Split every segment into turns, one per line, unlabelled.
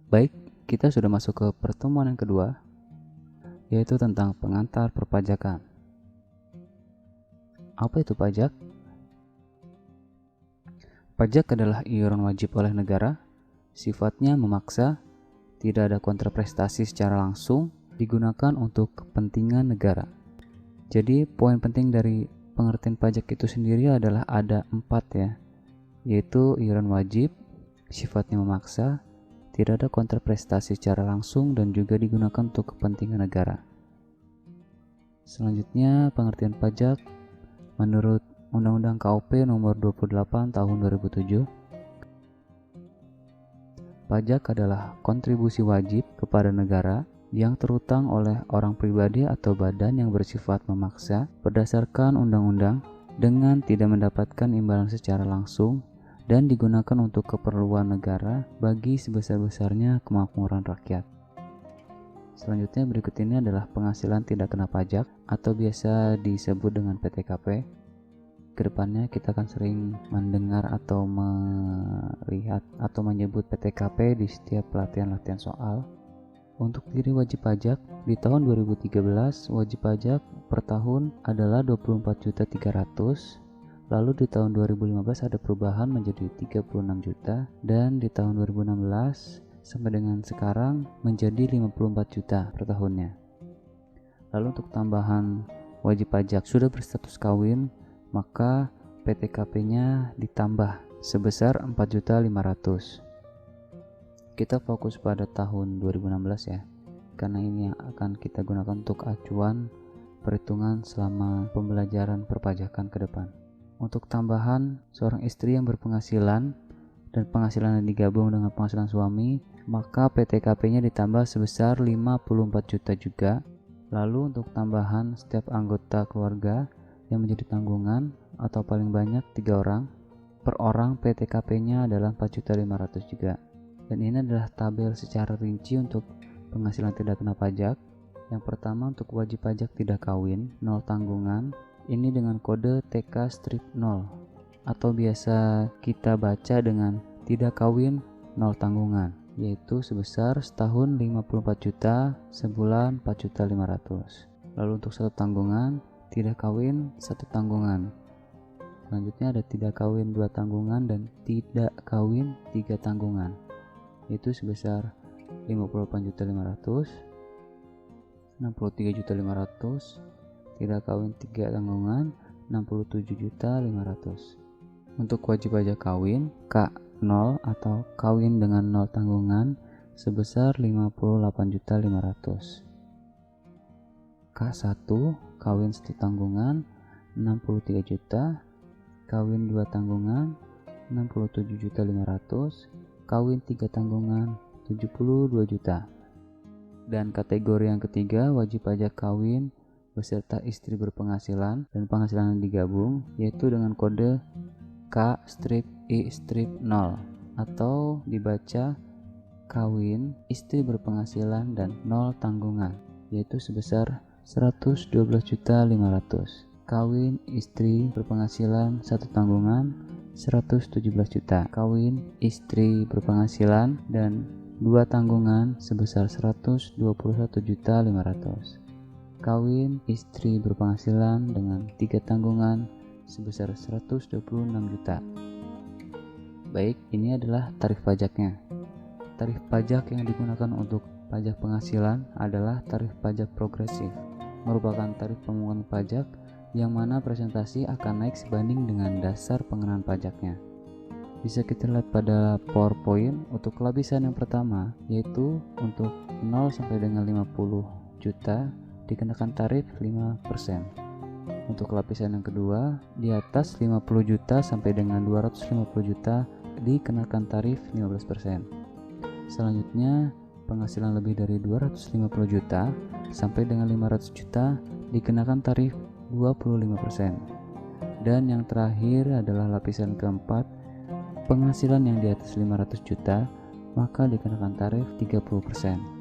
Baik, kita sudah masuk ke pertemuan yang kedua, yaitu tentang pengantar perpajakan. Apa itu pajak? Pajak adalah iuran wajib oleh negara, sifatnya memaksa, tidak ada kontraprestasi secara langsung, digunakan untuk kepentingan negara. Jadi poin penting dari pengertian pajak itu sendiri adalah ada 4 ya, yaitu iuran wajib, sifatnya memaksa, tidak ada kontraprestasi secara langsung, dan juga digunakan untuk kepentingan negara. Selanjutnya, pengertian pajak menurut Undang-Undang KUP nomor 28 tahun 2007. Pajak adalah kontribusi wajib kepada negara yang terutang oleh orang pribadi atau badan yang bersifat memaksa berdasarkan undang-undang dengan tidak mendapatkan imbalan secara langsung dan digunakan untuk keperluan negara bagi sebesar-besarnya kemakmuran rakyat. Selanjutnya berikut ini adalah penghasilan tidak kena pajak atau biasa disebut dengan PTKP. Kedepannya kita akan sering mendengar atau melihat atau menyebut PTKP di setiap pelatihan-latihan soal. Untuk diri wajib pajak, di tahun 2013 wajib pajak per tahun adalah 24.300.000, lalu di tahun 2015 ada perubahan menjadi 36 juta, dan di tahun 2016 sampai dengan sekarang menjadi 54 juta per tahunnya. Lalu untuk tambahan wajib pajak sudah berstatus kawin, maka PTKP-nya ditambah sebesar 4.500.000. Kita fokus pada tahun 2016 ya, karena ini yang akan kita gunakan untuk acuan perhitungan selama pembelajaran perpajakan ke depan. Untuk tambahan, seorang istri yang berpenghasilan dan penghasilannya digabung dengan penghasilan suami, maka PTKP-nya ditambah sebesar 54 juta juga. Lalu untuk tambahan setiap anggota keluarga yang menjadi tanggungan atau paling banyak 3 orang, per orang PTKP-nya adalah 4.500.000 juga. Dan ini adalah tabel secara rinci untuk penghasilan tidak kena pajak. Yang pertama untuk wajib pajak tidak kawin, 0 tanggungan, ini dengan kode TK strip 0 atau biasa kita baca dengan tidak kawin 0 tanggungan, yaitu sebesar setahun 54 juta, sebulan 4.500.000. Lalu untuk 1 tanggungan, tidak kawin 1 tanggungan. Selanjutnya ada tidak kawin 2 tanggungan dan tidak kawin 3 tanggungan, yaitu sebesar 58.500.000, 63.500.000, tidak kawin 3 tanggungan 67.500.000. Untuk wajib pajak kawin K0 atau kawin dengan 0 tanggungan sebesar 58.500.000. K1 kawin 1 tanggungan 63 juta, kawin 2 tanggungan 67.500.000, kawin 3 tanggungan 72 juta. Dan kategori yang ketiga wajib pajak kawin beserta istri berpenghasilan dan penghasilan yang digabung, yaitu dengan kode K-I-0 atau dibaca kawin istri berpenghasilan dan 0 tanggungan, yaitu sebesar 112.500.000. Kawin istri berpenghasilan 1 tanggungan 117 juta. Kawin istri berpenghasilan dan 2 tanggungan sebesar 121.500.000. Kawin istri berpenghasilan dengan 3 tanggungan sebesar 126 juta. Baik, ini adalah tarif pajaknya. Tarif pajak yang digunakan untuk pajak penghasilan adalah tarif pajak progresif, merupakan tarif pemungutan pajak yang mana presentasi akan naik sebanding dengan dasar pengenaan pajaknya. Bisa kita lihat pada PowerPoint untuk lapisan yang pertama, yaitu untuk 0 sampai dengan 50 juta dikenakan tarif 5%. Untuk lapisan yang kedua, di atas 50 juta sampai dengan 250 juta dikenakan tarif 15%. Selanjutnya, penghasilan lebih dari 250 juta sampai dengan 500 juta dikenakan tarif 25%. Dan yang terakhir adalah lapisan keempat, penghasilan yang di atas 500 juta maka dikenakan tarif 30%.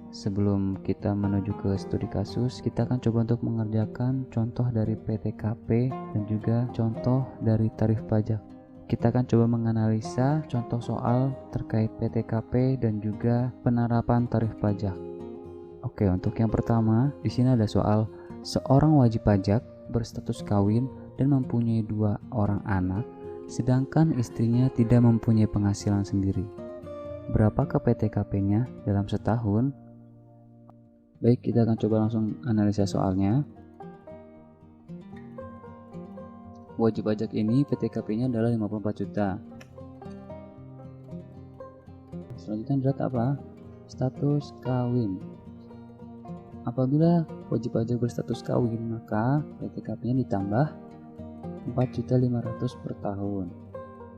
Sebelum kita menuju ke studi kasus, kita akan coba untuk mengerjakan contoh dari PTKP dan juga contoh dari tarif pajak kita akan coba menganalisa contoh soal terkait PTKP dan juga penerapan tarif pajak. Oke, untuk yang pertama, di sini ada soal seorang wajib pajak berstatus kawin dan mempunyai 2 orang anak, sedangkan istrinya tidak mempunyai penghasilan sendiri. Berapakah PTKP-nya dalam setahun? Baik, kita akan coba langsung analisa soalnya. Wajib pajak ini PTKP-nya adalah 54 juta. Selanjutnya adalah apa? Status kawin. Apabila wajib pajak berstatus kawin, maka PTKP-nya ditambah 4.500.000 per tahun.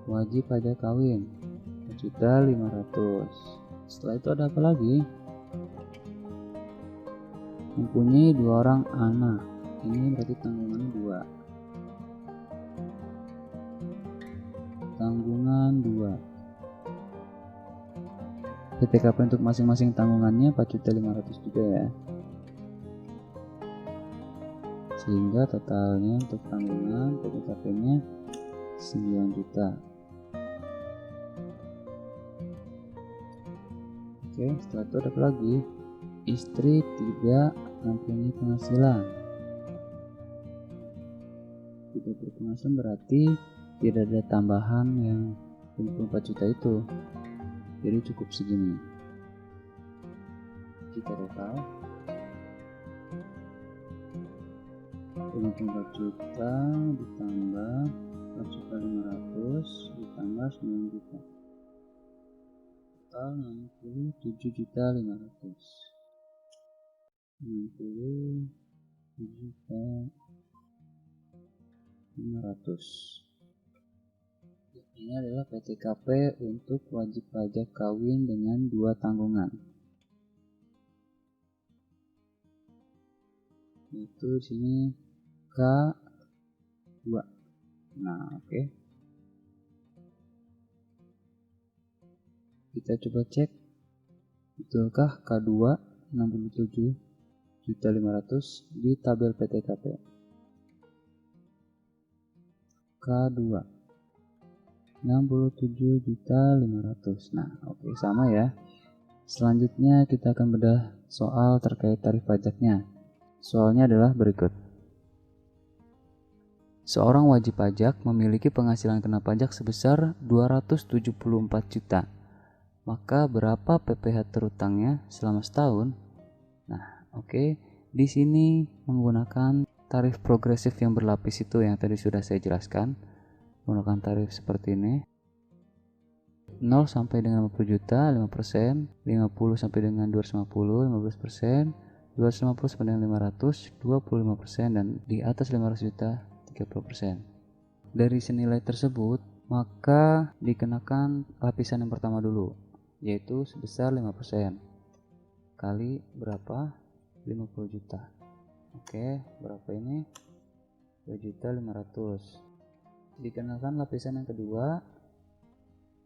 Wajib pajak kawin 4.500.000. Setelah itu ada apa lagi? Mempunyai 2 orang anak. Ini berarti tanggungan 2. Tanggungan 2. PTKP untuk masing-masing tanggungannya 4.500.000 juga ya. Sehingga totalnya untuk tanggungan PTKP-nya 9 juta. Oke, setelah itu ada apa lagi? Istri tidak mempunyai penghasilan. Tidak berpenghasilan berarti tidak ada tambahan yang 24 juta itu, jadi cukup segini. Kita total 54 juta ditambah 4.500.000 ditambah 9 juta, total 67.500.000. 67.500.000. Ini adalah PTKP untuk wajib pajak kawin dengan 2 tanggungan. Itu di sini K2. Nah, oke. Kita coba cek. Betulkah K2 67.500.000 di tabel PTKP? K2 67.500.000. Nah, oke, sama ya. Selanjutnya kita akan bedah soal terkait tarif pajaknya. Soalnya adalah berikut. Seorang wajib pajak memiliki penghasilan kena pajak sebesar 274 juta. Maka berapa PPh terutangnya selama setahun? Nah, oke. Di sini menggunakan tarif progresif yang berlapis itu yang tadi sudah saya jelaskan. Menggunakan tarif seperti ini, 0 sampai dengan 50 juta 5%, 50 sampai dengan 250 15%, 250 sampai dengan 500 25%, dan di atas 500 juta 30%. Dari senilai tersebut maka dikenakan lapisan yang pertama dulu, yaitu sebesar 5% kali berapa? 50 juta. Oke, berapa ini? 2.500.000. Dikenakan lapisan yang kedua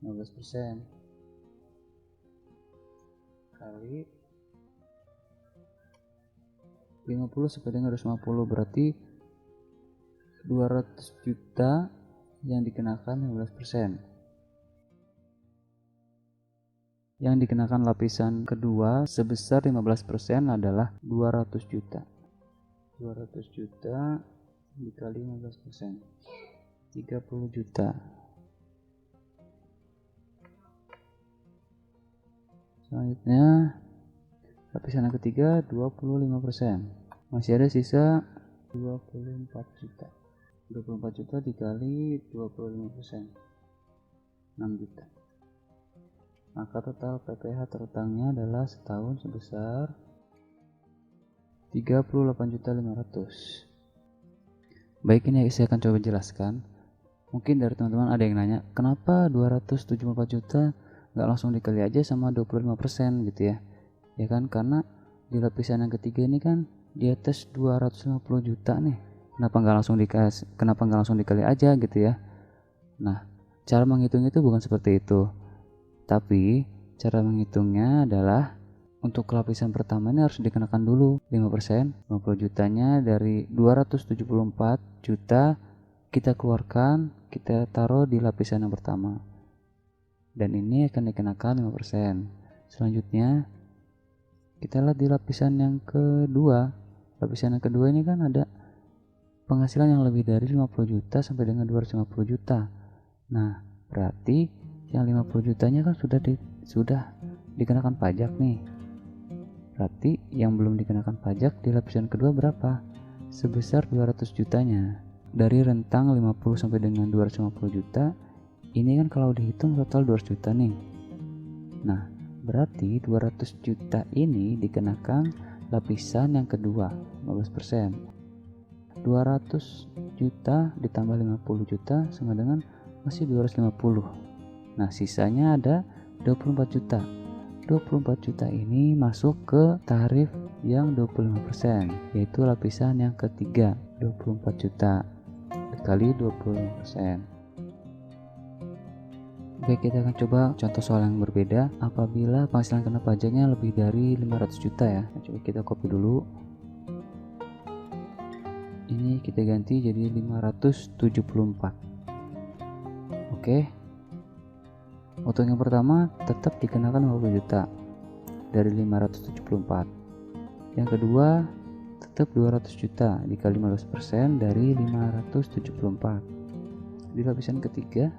15% kali 50 sampai dengan 250, berarti 200 juta yang dikenakan 15%. Yang dikenakan lapisan kedua sebesar 15% adalah 200 juta. 200 juta dikali 15%. 30 juta. Selanjutnya lapisan yang ketiga 25%. Masih ada sisa 24 juta. 24 juta dikali 25%, 6 juta. Maka total PPh terutangnya adalah setahun sebesar 38.500.000. Baik, ini saya akan coba jelaskan. Mungkin dari teman-teman ada yang nanya, kenapa 274 juta nggak langsung dikali aja sama 25% gitu ya? Ya kan, karena di lapisan yang ketiga ini kan di atas 250 juta nih. Kenapa nggak langsung dikali aja gitu ya? Nah, cara menghitung itu bukan seperti itu. Tapi cara menghitungnya adalah untuk lapisan pertama ini harus dikenakan dulu 5%, 50 jutanya dari 274 juta kita keluarkan, kita taruh di lapisan yang pertama, dan ini akan dikenakan 5%. Selanjutnya kita lihat di lapisan yang kedua. Lapisan yang kedua ini kan ada penghasilan yang lebih dari 50 juta sampai dengan 250 juta. Nah, berarti yang 50 jutanya kan sudah dikenakan pajak nih. Berarti yang belum dikenakan pajak di lapisan kedua berapa? Sebesar 200 jutanya. Dari rentang 50 sampai dengan 250 juta, ini kan kalau dihitung total 200 juta nih. Nah, berarti 200 juta ini dikenakan lapisan yang kedua, 15%. 200 juta ditambah 50 juta sama dengan masih 250. Nah, sisanya ada 24 juta. 24 juta ini masuk ke tarif yang 25%, yaitu lapisan yang ketiga. 24 juta dikali 25%. Baik, kita akan coba contoh soal yang berbeda apabila penghasilan kena pajaknya lebih dari 500 juta ya. Coba kita copy dulu. Ini kita ganti jadi 574. Oke. Untuk yang pertama tetap dikenakan 50 juta dari 574. Yang kedua tetap 200 juta dikali 15% dari 574. Di lapisan ketiga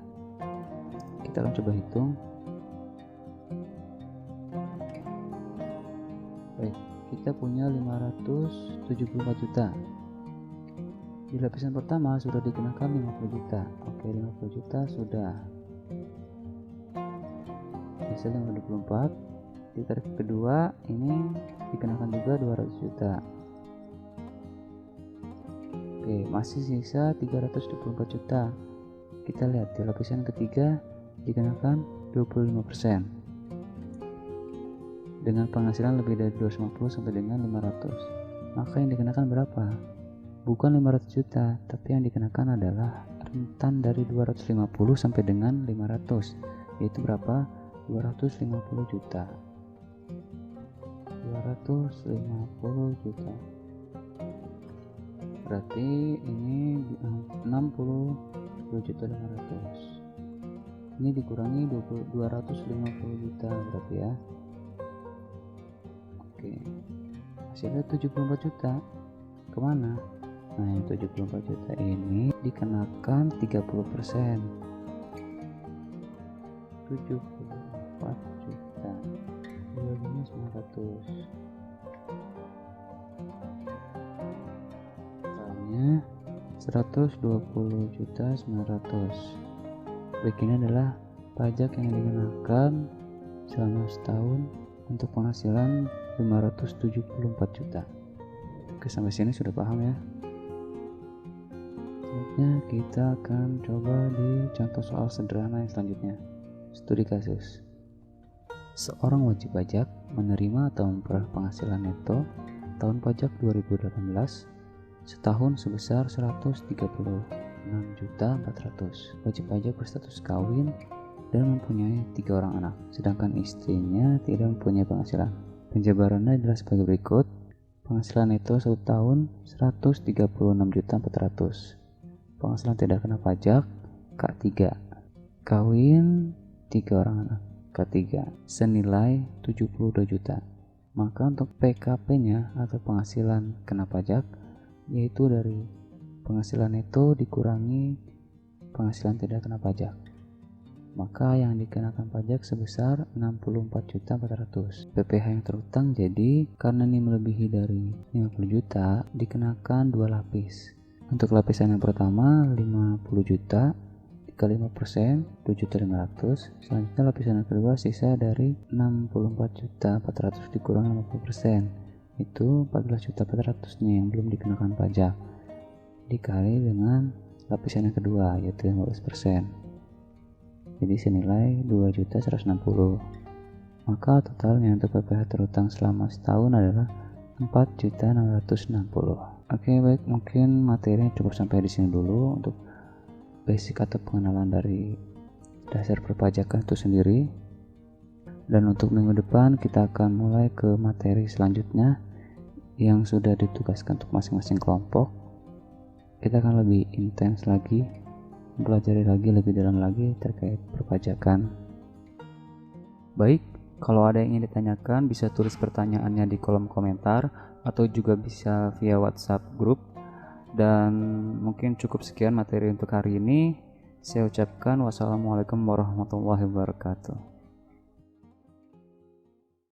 kita akan coba hitung. Baik, kita punya 574 juta. Di lapisan pertama sudah dikenakan 50 juta. Oke, 50 juta sudah. Sisa 524. Di tarif kedua ini dikenakan juga 200 juta. Oke, masih sisa 324 juta. Kita lihat di lapisan ketiga dikenakan 25%. Dengan penghasilan lebih dari 250 sampai dengan 500. Maka yang dikenakan berapa? Bukan 500 juta, tapi yang dikenakan adalah rentan dari 250 sampai dengan 500, yaitu berapa? 250 juta. 250 juta. Berarti ini 62 juta 500. Ini dikurangi 250 juta berarti ya. Oke. Hasilnya 74 juta. Kemana? Nah, yang 74 juta ini dikenakan 30%. 74 juta 2.900. Totalnya 120 juta 900. Baik, ini adalah pajak yang dikenakan selama setahun untuk penghasilan 574 juta. Oke, sampai sini sudah paham ya. Selanjutnya kita akan coba di contoh soal sederhana yang selanjutnya. Studi kasus. Seorang wajib pajak menerima atau memperoleh penghasilan neto tahun pajak 2018 setahun sebesar 136.400. Wajib pajak berstatus kawin dan mempunyai 3 orang anak, sedangkan istrinya tidak mempunyai penghasilan. Penjabarannya adalah sebagai berikut. Penghasilan neto 1 tahun 136.400. Penghasilan tidak kena pajak K3. Kawin 3 orang anak K3 senilai 72 juta. Maka untuk PKP-nya atau penghasilan kena pajak yaitu dari penghasilan neto dikurangi penghasilan tidak kena pajak. Maka yang dikenakan pajak sebesar 64.400. PPh yang terutang jadi karena ini melebihi dari 50 juta dikenakan 2 lapis. Untuk lapisan yang pertama 50 juta dikali 5%, 7.500. Selanjutnya lapisan yang kedua sisa dari 64.400 dikurang 50%, itu 14.400 nih yang belum dikenakan pajak, dikali dengan lapisan yang kedua yaitu 15%. Jadi senilai 2.160. Maka totalnya untuk PPh terutang selama setahun adalah 4.660. Oke, baik, mungkin materinya cukup sampai di sini dulu untuk basic atau pengenalan dari dasar perpajakan itu sendiri. Dan untuk minggu depan kita akan mulai ke materi selanjutnya yang sudah ditugaskan untuk masing-masing kelompok, kita akan lebih intens lagi, mempelajari lagi lebih dalam lagi terkait perpajakan. Baik, kalau ada yang ingin ditanyakan bisa tulis pertanyaannya di kolom komentar atau juga bisa via WhatsApp grup. Dan mungkin cukup sekian materi untuk hari ini. Saya ucapkan wassalamualaikum warahmatullahi wabarakatuh.